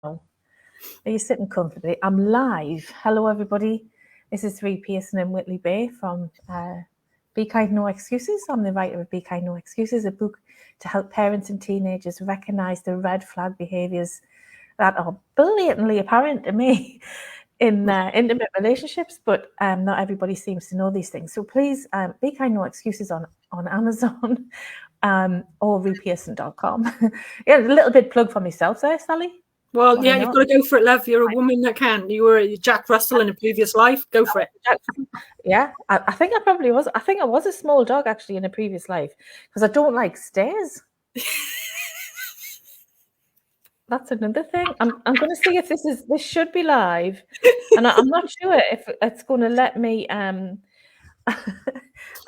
Are you sitting comfortably? I'm live. Hello, everybody. This is Ree Pearson and Whitley Bay from Be Kind, No Excuses. I'm the writer of Be Kind, No Excuses, a book to help parents and teenagers recognise the red flag behaviours that are blatantly apparent to me in intimate relationships, but not everybody seems to know these things. So please, Be Kind, No Excuses on Amazon or repearson.com. Yeah, a little bit plug for myself there, Sally. Well, yeah, you've got to go for it, love. You're a woman that can. You were Jack Russell in a previous life. Go for it. Yeah, I think I probably was. I think I was a small dog actually in a previous life because I don't like stairs. That's another thing. I'm going to see if this should be live, and I'm not sure if it's going to let me. I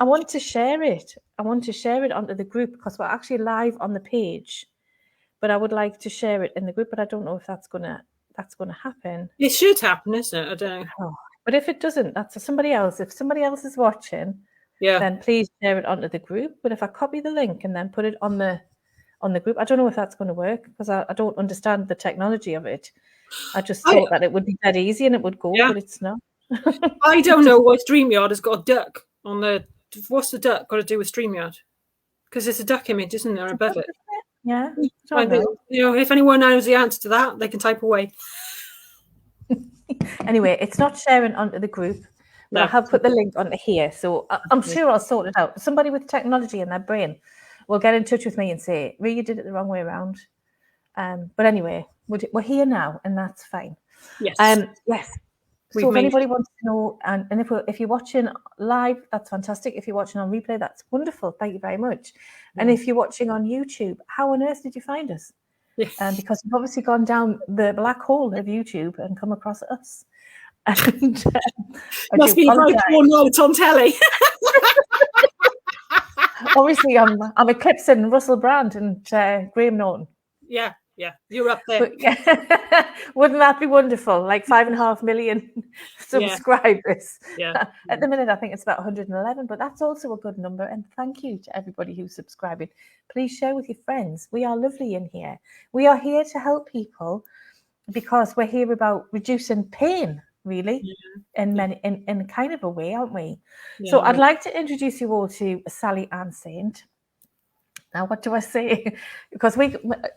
want to share it. I want to share it onto the group because we're actually live on the page, but I would like to share it in the group. But I don't know if that's going to happen. It should happen, isn't it? I don't know. Oh, but if it doesn't, that's somebody else. If somebody else is watching, then please share it onto the group. But if I copy the link and then put it on the group, I don't know if that's going to work because I don't understand the technology of it. I just thought that it would be that easy and it would go, but it's not. I don't know why StreamYard has got a duck on the. What's the duck got to do with StreamYard? Because it's a duck image, isn't there, above it? Yeah. If anyone knows the answer to that, they can type away. Anyway, it's not sharing onto the group, but I have put the link onto here, so I'm sure I'll sort it out. Somebody with technology in their brain will get in touch with me and say, "Ree, you did it the wrong way around." But anyway, we're here now, and that's fine. Yes. Yes. So if anybody wants to know, and if you're watching live, that's fantastic. If you're watching on replay, that's wonderful. Thank you very much. And if you're watching on YouTube, how on earth did you find us? Yes. Because you've obviously gone down the black hole of YouTube and come across us. And, must be very poor notes on telly. Obviously, I'm eclipsing Russell Brand and Graham Norton. Yeah, you're up there. Wouldn't that be wonderful? Like 5.5 million subscribers. Yeah. At the minute, I think it's about 111, but that's also a good number. And thank you to everybody who's subscribing. Please share with your friends. We are lovely in here. We are here to help people because we're here about reducing pain, really, in kind of a way, aren't we? Yeah, so I'd like to introduce you all to Sally Ann Saint. Now, what do I say? Because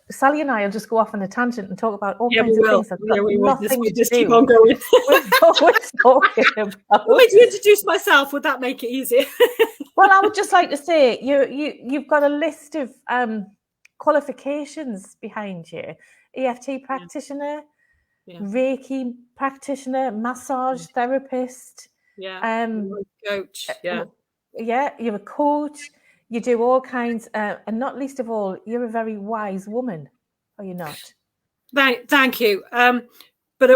Sally and I will just go off on a tangent and talk about all kinds of things. We just keep on going. We're talking about. Would you introduce myself? Would that make it easier? Well, I would just like to say you've got a list of qualifications behind you: EFT practitioner, Reiki practitioner, massage therapist. Coach. You're a coach. You do all kinds, and not least of all, you're a very wise woman, are you not? Thank you. But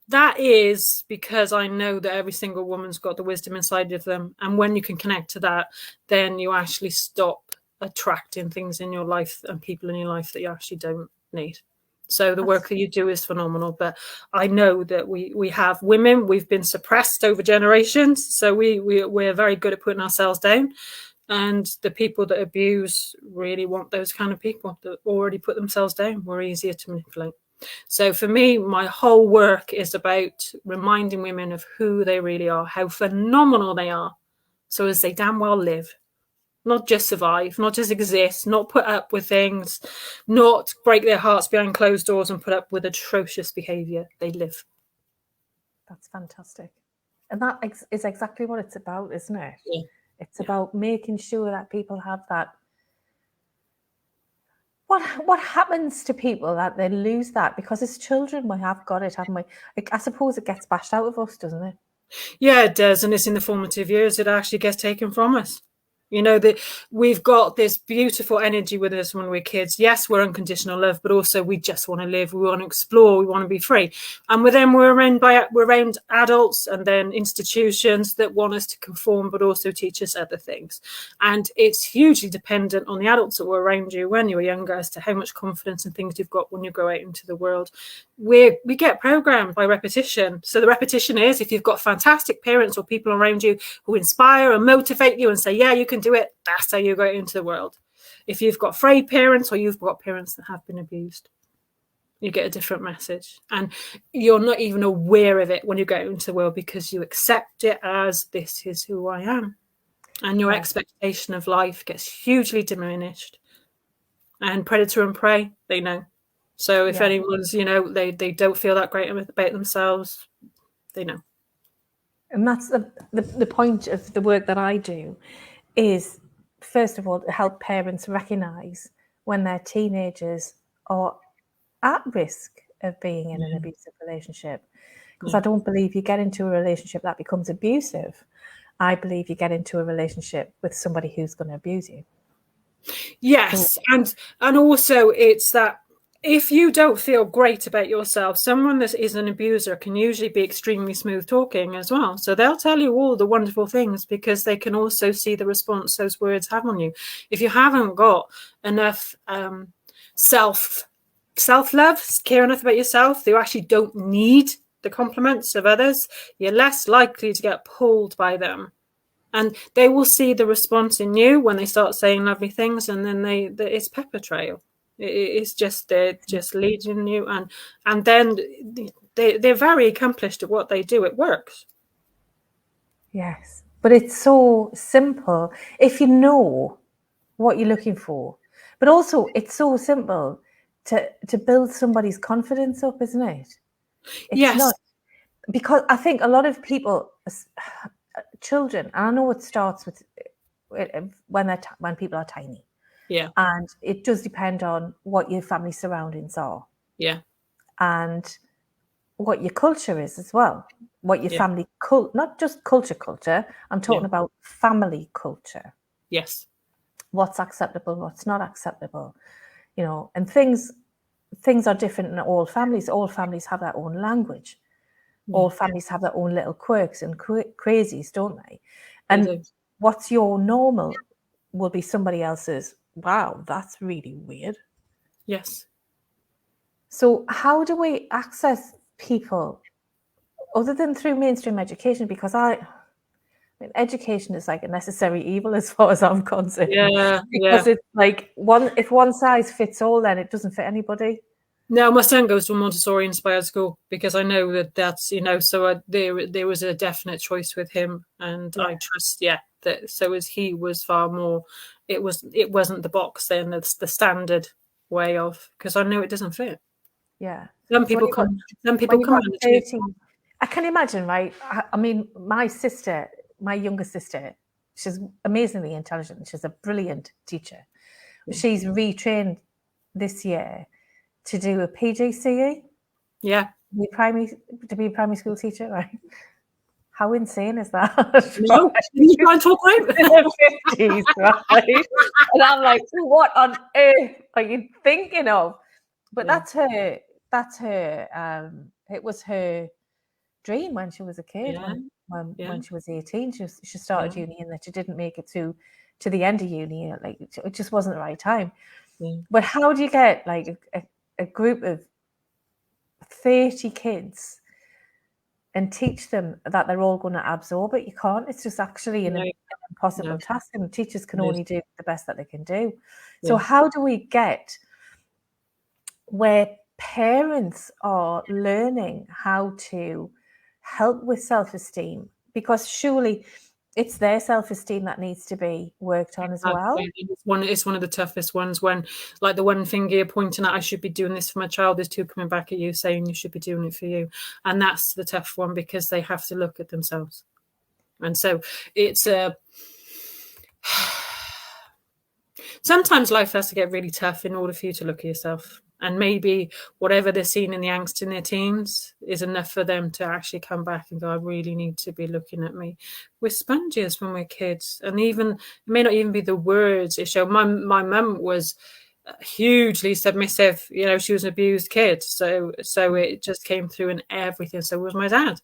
that is because I know that every single woman's got the wisdom inside of them. And when you can connect to that, then you actually stop attracting things in your life and people in your life that you actually don't need. So the work that you do is phenomenal. But I know that we have women, we've been suppressed over generations. So we're very good at putting ourselves down. And the people that abuse really want those kind of people that already put themselves down. We're easier to manipulate. So for me, my whole work is about reminding women of who they really are, how phenomenal they are, so as they damn well live. Not just survive, not just exist, not put up with things, not break their hearts behind closed doors and put up with atrocious behaviour. They live. That's fantastic. And that is exactly what it's about, isn't it? Yeah. It's about making sure that people have that. What happens to people that they lose that? Because as children, we have got it, haven't we? I suppose it gets bashed out of us, doesn't it? Yeah, it does. And it's in the formative years it actually gets taken from us. You know, that we've got this beautiful energy with us when we're kids. Yes, we're unconditional love, but also we just want to live. We want to explore. We want to be free. And we're around adults and then institutions that want us to conform, but also teach us other things. And it's hugely dependent on the adults that were around you when you were younger as to how much confidence and things you've got when you go out into the world. We get programmed by repetition. So the repetition is if you've got fantastic parents or people around you who inspire and motivate you and say, yeah, you can do it, that's how you go into the world. If you've got afraid parents or you've got parents that have been abused. you get a different message, and you're not even aware of it when you go into the world, because you accept it as, this is who I am, and your expectation of life gets hugely diminished. And predator and prey, they know. So if anyone's, they don't feel that great about themselves, they know. And that's the point of the work that I do, is first of all to help parents recognise when their teenagers are at risk of being in an abusive relationship. Because I don't believe you get into a relationship that becomes abusive. I believe you get into a relationship with somebody who's going to abuse you. Yes, and also it's that if you don't feel great about yourself, someone that is an abuser can usually be extremely smooth talking as well. So they'll tell you all the wonderful things because they can also see the response those words have on you. If you haven't got enough self-love, care enough about yourself, you actually don't need the compliments of others, you're less likely to get pulled by them. And they will see the response in you when they start saying lovely things, and then it's pepper trail. It's just, they're just leading you, and then they're very accomplished at what they do. It works. Yes, but it's so simple if you know what you're looking for. But also, it's so simple to build somebody's confidence up, isn't it? It's Yes. not, because I think a lot of people, children, and I know it starts with when people are tiny. Yeah. And it does depend on what your family surroundings are. Yeah. And what your culture is as well. What your family not just culture. I'm talking about family culture. Yes. What's acceptable, what's not acceptable. And things are different in all families. All families have their own language. All families have their own little quirks and crazies, don't they? And what's your normal will be somebody else's, wow, that's really weird. Yes. So how do we access people other than through mainstream education? Because education is like a necessary evil as far as I'm concerned. Yeah. Because it's like if one size fits all, then it doesn't fit anybody. No, my son goes to a Montessori-inspired school because I know that's, so there was a definite choice with him, and I trust, that so as he was far more, it wasn't the box then, it's the standard way of, because I know it doesn't fit. Yeah. Some people come on the 13, I can imagine, right? I mean, my younger sister, she's amazingly intelligent. She's a brilliant teacher. She's retrained this year to do a PGCE. Yeah. To be a primary school teacher, right? How insane is that? No, you can't talk right. In the 50s, right? And I'm like, what on earth are you thinking of? But that's her. It was her dream when she was a kid. When she was 18, she started uni, and that she didn't make it to the end of uni. Like, it just wasn't the right time. But how do you get like a group of 30 kids and teach them that they're all going to absorb it? You can't. It's just actually an impossible task, and teachers can only do the best that they can do. So how do we get where parents are learning how to help with self-esteem? Because surely it's their self-esteem that needs to be worked on as well. It's one of the toughest ones, when, like, the one finger you're pointing at, I should be doing this for my child, there's two coming back at you saying you should be doing it for you. And that's the tough one, because they have to look at themselves. And so it's sometimes life has to get really tough in order for you to look at yourself. And maybe whatever they're seeing in the angst in their teens is enough for them to actually come back and go, I really need to be looking at me. We're sponges when we're kids. And even, it may not even be the words it show. My mum was hugely submissive. She was an abused kid. So it just came through in everything. So was my dad.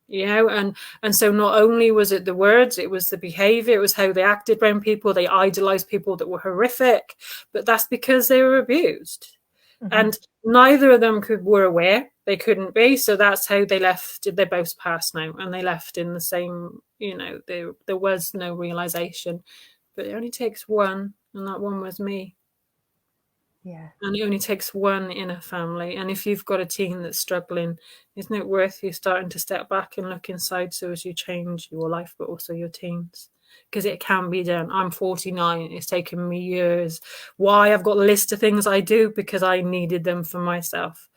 And so not only was it the words, it was the behavior, it was how they acted around people. They idolized people that were horrific, but that's because they were abused. And neither of them were aware. They couldn't be. So that's how they left. They both passed now, and they left in the same, there was no realization. But it only takes one, and that one was me. Yeah. And it only takes one in a family. And if you've got a teen that's struggling, isn't it worth you starting to step back and look inside so as you change your life, but also your teens? Because it can be done. I'm 49. It's taken me years. Why? I've got a list of things I do because I needed them for myself.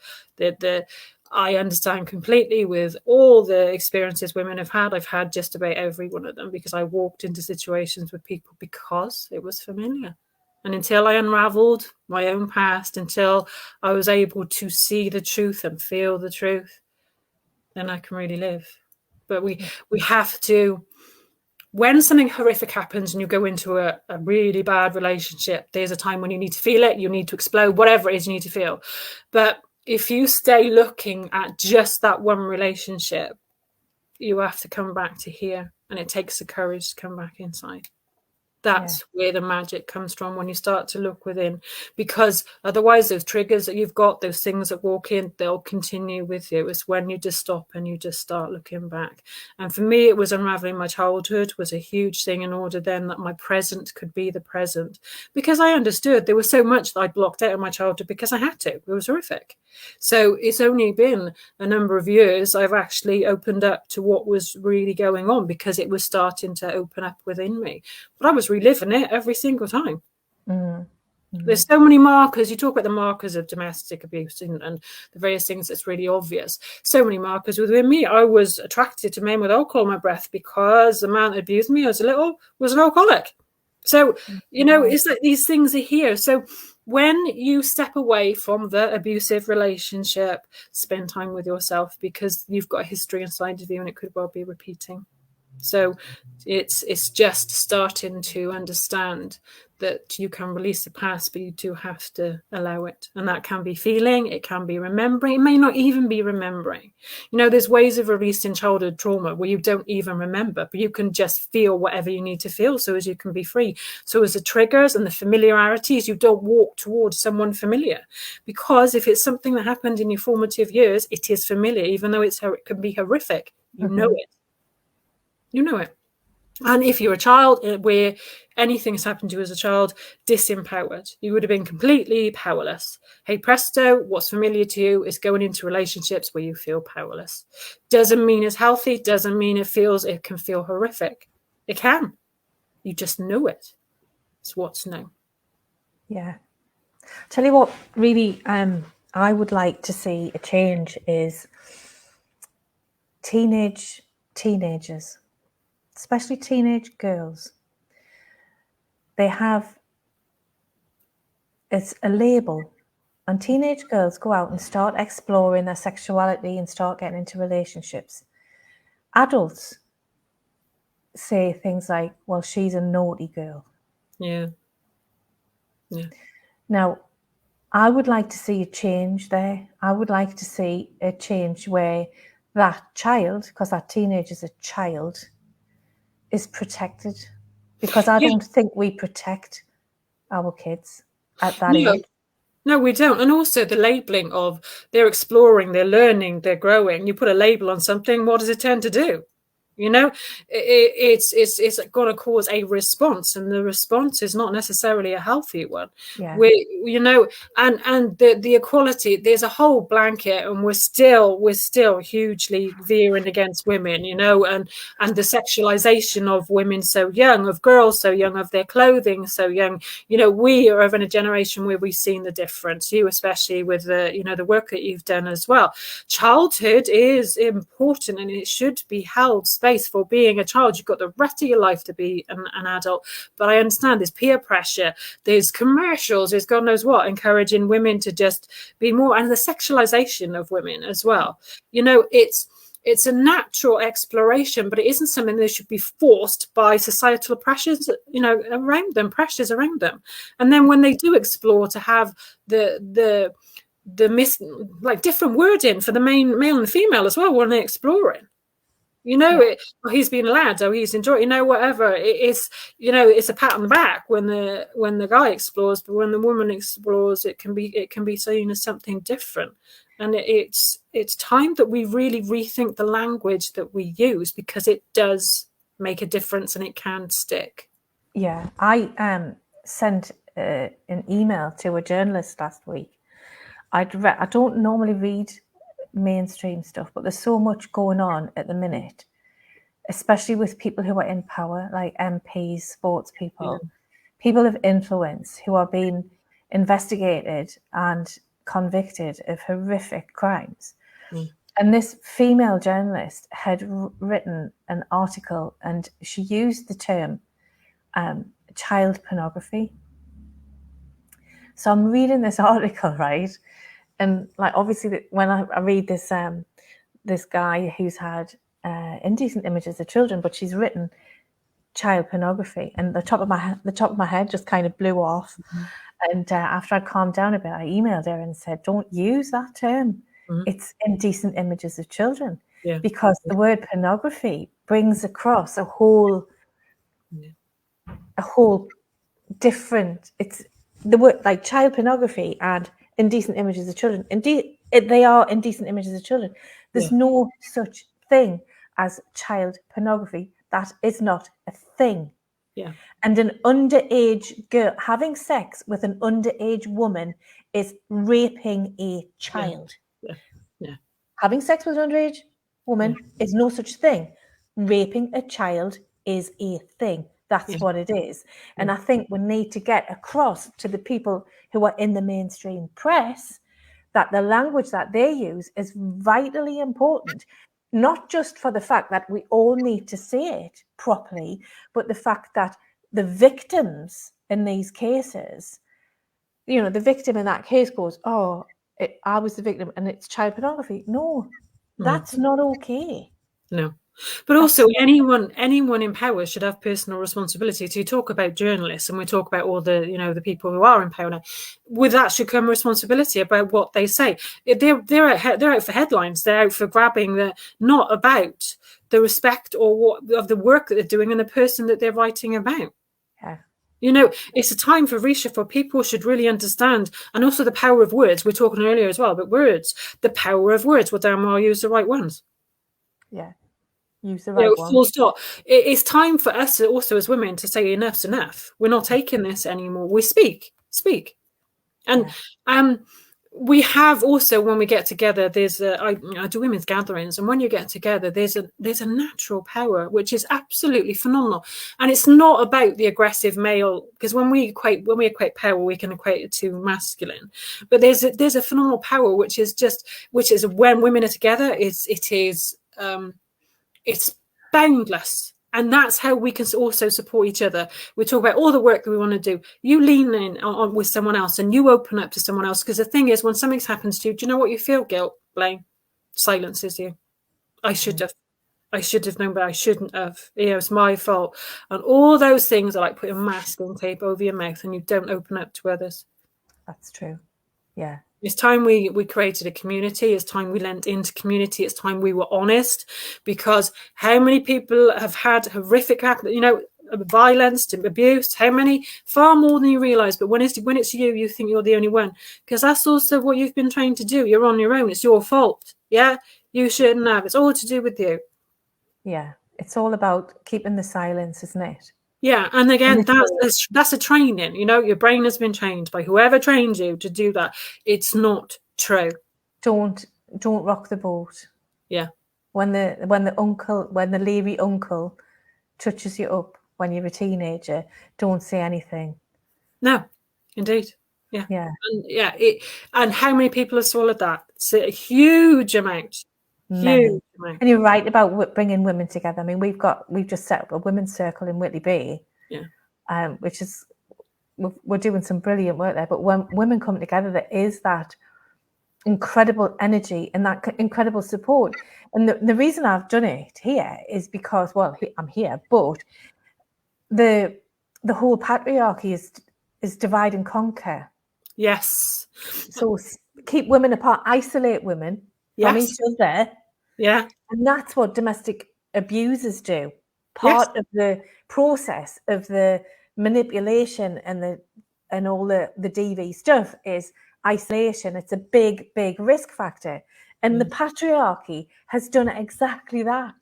I understand completely with all the experiences women have had. I've had just about every one of them because I walked into situations with people because it was familiar. And until I unraveled my own past, until I was able to see the truth and feel the truth, then I can really live. But we have to, when something horrific happens and you go into a really bad relationship, there's a time when you need to feel it, you need to explode, whatever it is you need to feel. But if you stay looking at just that one relationship, you have to come back to here. And it takes the courage to come back inside. That's where the magic comes from, when you start to look within, because otherwise those triggers that you've got, those things that walk in, they'll continue with you. It's when you just stop and you just start looking back. And for me, it was unraveling my childhood was a huge thing, in order then that my present could be the present, because I understood there was so much that I blocked out of my childhood because I had to. It was horrific. So it's only been a number of years I've actually opened up to what was really going on, because it was starting to open up within me. But I was reliving it every single time. There's so many markers. You talk about the markers of domestic abuse and the various things that's really obvious. So many markers within me. I was attracted to men with alcohol in my breath because the man that abused me as a little was an alcoholic. So, it's like these things are here. So when you step away from the abusive relationship, spend time with yourself, because you've got a history inside of you and it could well be repeating. So it's just starting to understand that you can release the past, but you do have to allow it. And that can be feeling, it can be remembering, it may not even be remembering. There's ways of releasing childhood trauma where you don't even remember, but you can just feel whatever you need to feel so as you can be free. So as the triggers and the familiarities, you don't walk towards someone familiar, because if it's something that happened in your formative years, it is familiar, even though it can be horrific. You know it. You know it. And if you're a child where anything has happened to you as a child, disempowered, you would have been completely powerless. Hey presto, what's familiar to you is going into relationships where you feel powerless. Doesn't mean it's healthy, doesn't mean it can feel horrific. It can. You just know it. It's what's known. Yeah. Tell you what, really, I would like to see a change is teenagers, especially teenage girls. It's a label, and teenage girls go out and start exploring their sexuality and start getting into relationships. Adults say things like, well, she's a naughty girl. Yeah. Now, I would like to see a change there. I would like to see a change where that child, because that teenager is a child, is protected, because I don't think we protect our kids at that age. No, we don't. And also the labeling of they're exploring, they're learning, they're growing. You put a label on something, what does it tend to do? It's going to cause a response, and the response is not necessarily a healthy one. Yeah. And the equality, there's a whole blanket, and we're still hugely veering against women, and the sexualization of women so young, of girls so young, of their clothing so young. We are in a generation where we've seen the difference. You especially with the work that you've done as well. Childhood is important, and it should be held space for being a child. You've got the rest of your life to be an adult. But I understand there's peer pressure, there's commercials, there's God knows what, encouraging women to just be more, and the sexualization of women as well. It's a natural exploration, but it isn't something that should be forced by societal pressures, around them, pressures around them. And then when they do explore, to have the different wording for the male and female as well when they're exploring. He's been allowed, he's enjoying, whatever. It's a pat on the back when the guy explores, but when the woman explores, it can be seen as something different. And it's time that we really rethink the language that we use, because it does make a difference and it can stick. Yeah, I sent an email to a journalist last week. I don't normally read mainstream stuff, but there's so much going on at the minute, especially with people who are in power, like MPs, sports people, people of influence who are being investigated and convicted of horrific crimes. And this female journalist had written an article, and she used the term child pornography. So I'm reading this article, right? And like, obviously, when I read this, this guy who's had indecent images of children, but she's written child pornography, and the top of my head just kind of blew off. And after I calmed down a bit, I emailed her and said, "Don't use that term. It's indecent images of children," because the word pornography brings across a whole different. It's the word, like, child pornography and indecent images of children. Indeed, they are indecent images of children. There's no such thing as child pornography. That is not a thing. And an underage girl having sex with an underage woman is raping a child. Having sex with an underage woman is no such thing. Raping a child is a thing. That's what it is. And I think we need to get across to the people who are in the mainstream press that the language that they use is vitally important, not just for the fact that we all need to say it properly, but the fact that the victims in these cases, you know, the victim in that case goes, "Oh, I was the victim and it's child pornography." No, that's not okay. No. But also, anyone in power should have personal responsibility. To talk about journalists, and we talk about all the, you know, the people who are in power now, with that should come responsibility about what they say. They're out for headlines. They're out for grabbing. They're not about the respect or what of the work that they're doing and the person that they're writing about. You know, it's a time for reshuffle. People should really understand, and also the power of words. We were talking earlier as well about words. The power of words. Well, damn well, use the right ones. Use the right one. Full stop. It's time for us also as women to say enough's enough. We're not taking this anymore. We speak, and we have also, when we get together, there's I do women's gatherings, and when you get together, there's a natural power which is absolutely phenomenal, and it's not about the aggressive male, because when we equate power, we can equate it to masculine, but there's a phenomenal power which is when women are together, it's boundless. And that's how we can also support each other. We talk about all the work that we want to do. You lean in on with someone else and you open up to someone else. Because the thing is, when something happens to you, do you know what you feel? Guilt, blame, silences you. I should have known, but I shouldn't have. You know, it's my fault. And all those things are like putting masking tape over your mouth and you don't open up to others. That's true. Yeah. It's time we created a community. It's time we lent into community. It's time we were honest, because how many people have had horrific, you know, violence, abuse? How many? Far more than you realise. But when it's you, you think you're the only one, because that's also what you've been trained to do. You're on your own. It's your fault. Yeah, you shouldn't have. It's all to do with you. Yeah, it's all about keeping the silence, isn't it? Yeah, and again, that's a training. You know, your brain has been trained by whoever trained you to do that. It's not true. Don't rock the boat. Yeah. When the leery uncle touches you up when you're a teenager, don't say anything. No, indeed. Yeah. Yeah. And how many people have swallowed that? It's a huge amount. Huge amount. And you're right about bringing women together. I mean, we've just set up a women's circle in Whitley Bay. Yeah. Which is, we're doing some brilliant work there. But when women come together, there is that incredible energy and that incredible support. And the reason I've done it here is because, well, I'm here, but the whole patriarchy is divide and conquer. Yes. So keep women apart, isolate women from each other. Yeah. And that's what domestic abusers do. Part of the process of the manipulation and all the DV stuff is isolation. It's a big, big risk factor. And the patriarchy has done exactly that.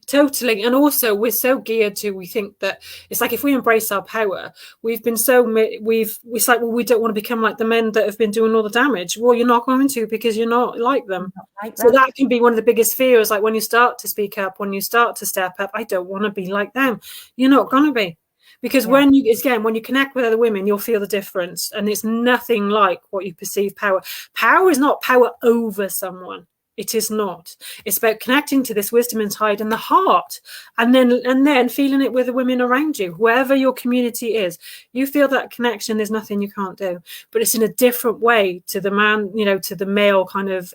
Totally. And also we're so geared to, we think that it's like, if we embrace our power, we've been so, it's like, well, we don't want to become like the men that have been doing all the damage. Well, you're not going to, because you're not like them. Not like So that. that can be one of the biggest fears. Like when you start to speak up, when you start to step up, I don't want to be like them. You're not going to be. Because when you connect with other women, you'll feel the difference. And it's nothing like what you perceive power. Power is not power over someone. It is not. It's about connecting to this wisdom inside in the heart, and then feeling it with the women around you, whoever your community is. You feel that connection. There's nothing you can't do, but it's in a different way to the man, to the male kind of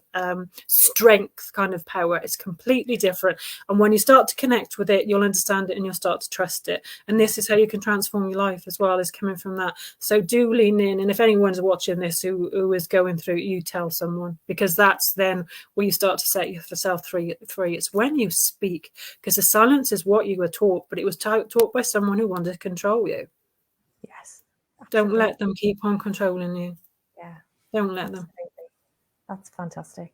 strength kind of power. It's completely different. And when you start to connect with it, you'll understand it and you'll start to trust it. And this is how you can transform your life as well, is coming from that. So do lean in. And if anyone's watching this who is going through, you tell someone, because that's then where you start to set yourself free. It's when you speak, because the silence is what you were taught, but it was taught by someone who wanted to control you. Yes. Absolutely. Don't let them keep on controlling you. Yeah. Don't let them. That's fantastic.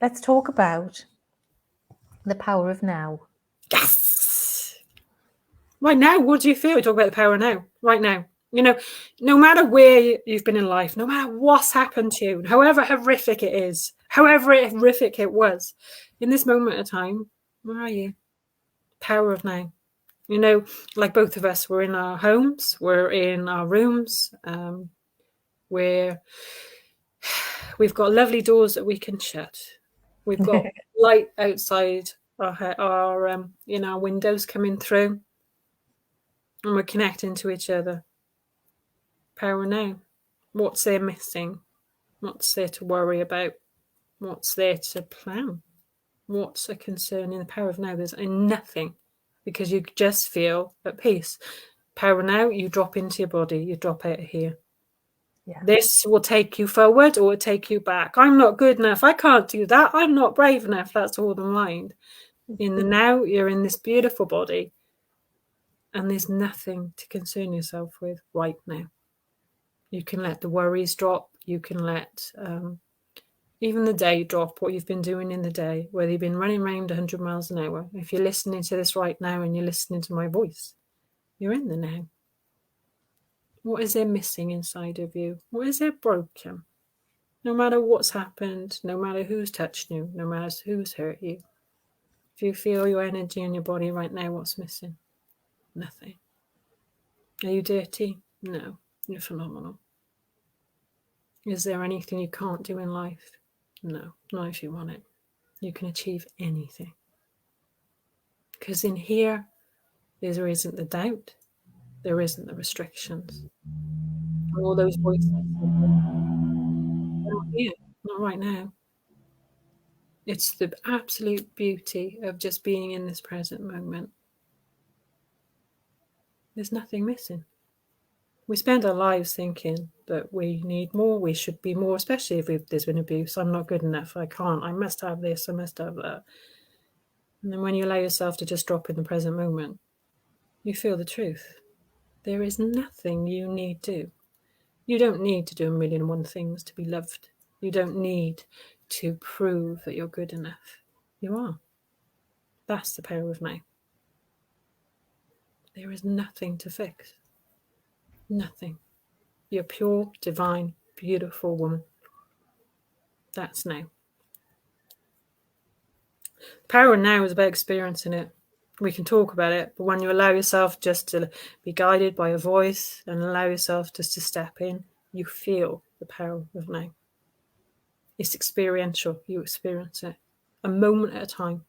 Let's talk about the power of now. Yes. Right now, what do you feel? We talk about the power now. Right now. No matter where you've been in life, no matter what's happened to you, however horrific it is, however horrific it was, in this moment of time, where are you? Power of now. Like both of us, we're in our homes, we're in our rooms, we've got lovely doors that we can shut. We've got light outside our windows coming through, and we're connecting to each other. Power now. What's there missing? What's there to worry about? What's there to plan? What's a concern? In the power of now, there's nothing, because you just feel at peace. Power now, you drop into your body, you drop out of here. Yeah. This will take you forward or take you back. I'm not good enough. I can't do that. I'm not brave enough. That's all the mind. In the now, you're in this beautiful body, and there's nothing to concern yourself with right now. You can let the worries drop. You can let even the day drop, what you've been doing in the day, whether you've been running around 100 miles an hour. If you're listening to this right now and you're listening to my voice, you're in the now. What is there missing inside of you? What is there broken? No matter what's happened, no matter who's touched you, no matter who's hurt you, if you feel your energy in your body right now, what's missing? Nothing. Are you dirty? No. You're phenomenal. Is there anything you can't do in life? No, not if you want it. You can achieve anything. Because in here, there isn't the doubt. There isn't the restrictions. All those voices. Not here, not right now. It's the absolute beauty of just being in this present moment. There's nothing missing. We spend our lives thinking that we need more, we should be more, especially if there's been abuse. I'm not good enough, I can't, I must have this, I must have that. And then when you allow yourself to just drop in the present moment, you feel the truth. There is nothing you need to do. You don't need to do 1,000,001 things to be loved. You don't need to prove that you're good enough. You are. That's the power of now. There is nothing to fix. Nothing. You're pure, divine, beautiful woman. That's now. Power now is about experiencing it. We can talk about it, but when you allow yourself just to be guided by a voice and allow yourself just to step in, you feel the power of now. It's experiential. You experience it a moment at a time.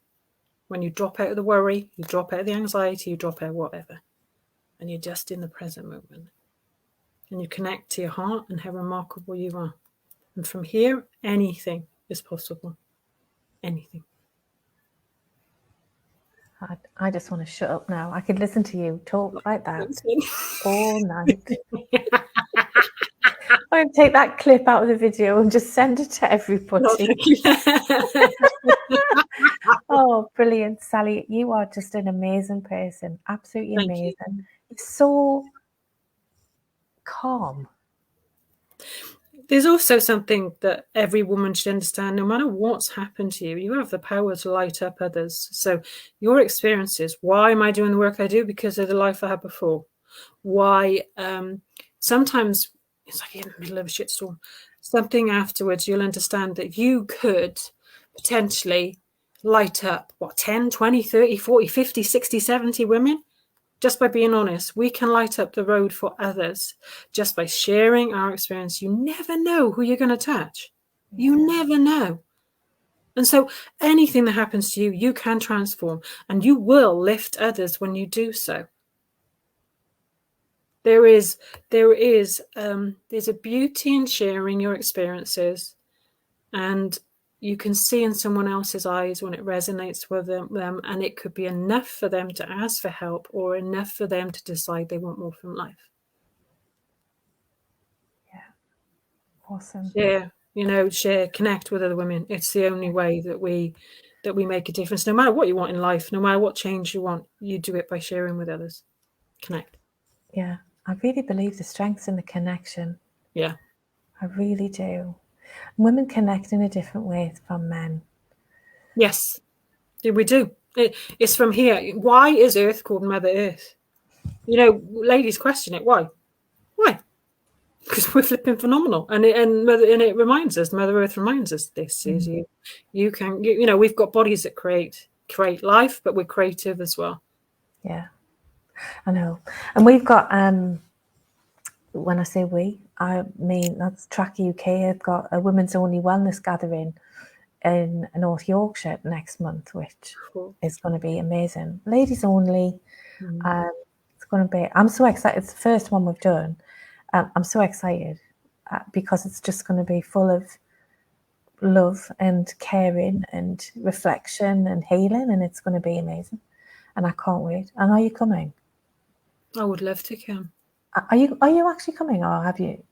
When you drop out of the worry, you drop out of the anxiety, you drop out of whatever, and you're just in the present moment. And you connect to your heart and how remarkable you are. And from here, anything is possible. Anything. I just want to shut up now. I could listen to you talk like that all night. I'm going to take that clip out of the video and just send it to everybody. Oh, brilliant, Sally. You are just an amazing person. Absolutely amazing. It's so calm. There's also something that every woman should understand. No matter what's happened to you, you have the power to light up others. So your experiences, why am I doing the work I do? Because of the life I had before. Why sometimes it's like in the middle of a shitstorm. Something afterwards, you'll understand that you could potentially light up, 10, 20, 30, 40, 50, 60, 70 women? Just by being honest, we can light up the road for others just by sharing our experience. You never know who you're going to touch. You never know. And so anything that happens to you, you can transform, and you will lift others when you do so. There's a beauty in sharing your experiences, and you can see in someone else's eyes when it resonates with them, and it could be enough for them to ask for help or enough for them to decide they want more from life. Yeah. Awesome. Share, connect with other women. It's the only way that we make a difference. No matter what you want in life, no matter what change you want, you do it by sharing with others. Connect. Yeah. I really believe the strength's in the connection. Yeah. I really do. Women connect in a different way from men. Yes, we do. It's from here. Why is Earth called Mother Earth? Ladies question it. Why? Because we're flipping phenomenal, and it reminds us. Mother Earth reminds us this is you. You can. We've got bodies that create life, but we're creative as well. Yeah, I know. And we've got. When I say we, I mean that's Track UK. I've got a women's only wellness gathering in North Yorkshire next month, which is going to be amazing. Ladies only. It's going to be. I'm so excited. It's the first one we've done. I'm so excited because it's just going to be full of love and caring and reflection and healing, and it's going to be amazing. And I can't wait. And are you coming? I would love to come. Are you actually coming, or have you?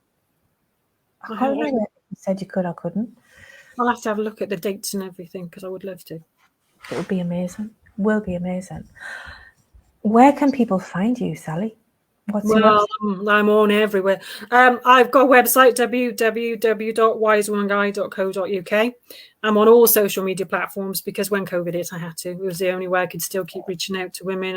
I can't remember if you said you could or couldn't. I'll have to have a look at the dates and everything because I would love to. It would be amazing. Will be amazing. Where can people find you, Sally? I'm on everywhere. I've got a website, www.wisewomanguide.co.uk. I'm on all social media platforms because when COVID hit, I had to. It was the only way I could still keep reaching out to women.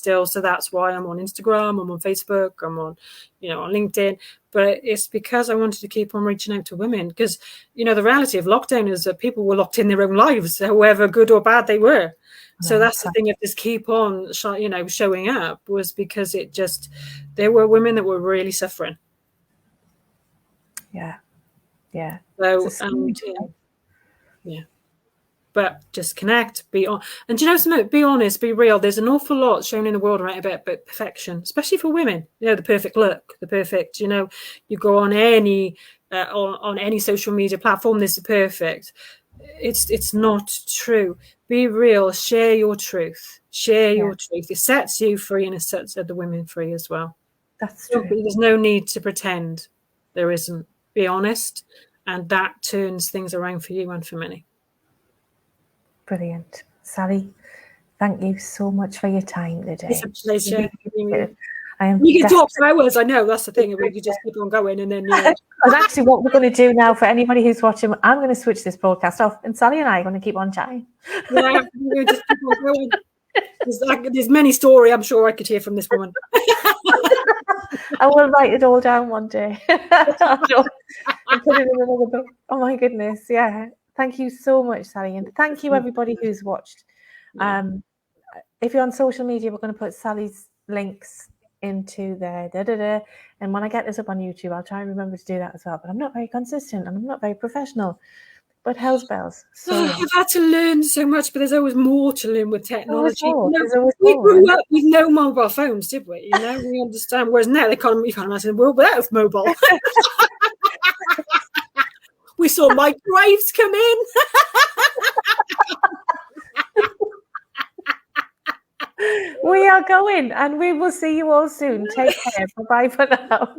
So that's why I'm on Instagram, I'm on Facebook, I'm on, on LinkedIn. But it's because I wanted to keep on reaching out to women because, the reality of lockdown is that people were locked in their own lives, however good or bad they were. So that's the thing of this keep on, showing up was because there were women that were really suffering. Yeah. So, but just connect, be on, and something? Be honest, be real. There's an awful lot shown in the world right about perfection, especially for women. The perfect look, the perfect. You go on any on any social media platform. There's the perfect. It's not true. Be real. Share your truth. Your truth. It sets you free and it sets other women free as well. That's true. There's no need to pretend there isn't. Be honest, and that turns things around for you and for many. Brilliant. Sally, thank you so much for your time today. It's a pleasure. You can talk for hours. I know that's the thing. We could just keep on going, and then. Because actually, what we're going to do now, for anybody who's watching, I'm going to switch this broadcast off, and Sally and I are going to keep on chatting. Yeah, we'll just keep on going. There's many stories I'm sure I could hear from this woman. I will write it all down one day and put it in another book. Oh my goodness, yeah. Thank you so much, Sally, and thank you everybody who's watched. If you're on social media, we're going to put Sally's links into there. And when I get this up on YouTube, I'll try and remember to do that as well. But I'm not very consistent and I'm not very professional. But hell's bells. So I've had to learn so much, but there's always more to learn with technology. We grew up with no mobile phones, did we? We understand. Whereas now you can't imagine the world without mobile. We saw microwaves come in. We are going, and we will see you all soon. Take care. Bye-bye for now.